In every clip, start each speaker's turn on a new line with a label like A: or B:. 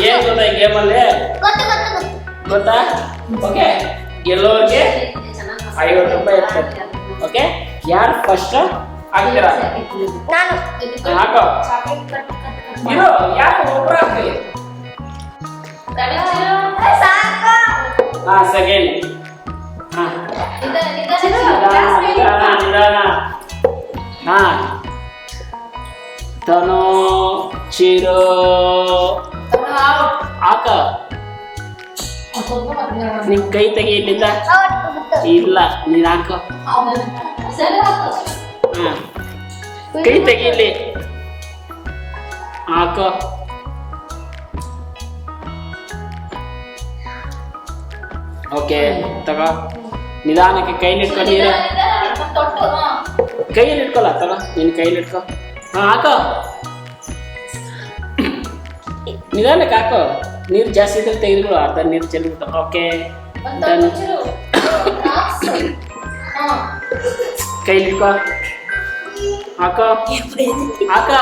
A: ಏನ್ ಗೊತ್ತಾ ಈ ಗೇಮಲ್ಲಿ ಗೊತ್ತಾ? ಓಕೆ, ಎಲ್ಲೋರ್ಗೆ 50 ರೂಪಾಯಿ ಇರ್ತದೆ. ಓಕೆ, ಯಾರು ಫಸ್ಟ್ ಹಾಕ್ತೀರಾ? ಹಾಕೋ ಇರೋ, ಯಾರು ಒಬ್ರು ಹಾಕಿ. ಹಾ, ಸೆಕೆಂಡ್. ಹಾ, ನಿಧಾನ. ಹಾ, ತನು ಚಿರು ಹಾಕ. ನಿನ್ ಕೈ ತೆಗಿ ಇಲ್ಲಿಂದ. ಇಲ್ಲ, ನೀನ್ ಹಾಕೋ. ಹಾ, ಕೈ ತೆಗಿ ಇಲ್ಲಿ. ಹಾಕೋ. ಓಕೆ, ತಗೋ. ನಿಧಾನಕ್ಕೆ ಕೈಲಿ ಇಟ್ಕೊ. ನೀರು ಕೈಯಲ್ಲಿ ಇಟ್ಕೊಲ್ಲ. ತಗೋ, ನಿನ್ ಕೈಲಿ ಇಟ್ಕೊ. ಹಾ, ಹಾಕೋ. ನಿಧಾನಕ್ಕೆ ಹಾಕೋ. ನೀರು ಜಾಸ್ತಿ ಇದ್ರೆ ತೆಗೆದುಗಳು. ಅರ್ಧ ನೀರು ಚೆಲ್ಬಿಟ್ಟು. ಓಕೆ, ಕೈಲಿ ಇಟ್ಕೊ. ಹಾಕೋ ಹಾಕೋ.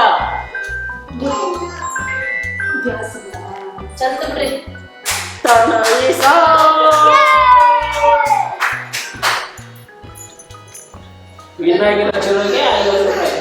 A: ವಿನ್ ಆಗಿರೋ ಚಲೋಗೆ 50 ರೂಪಾಯಿ.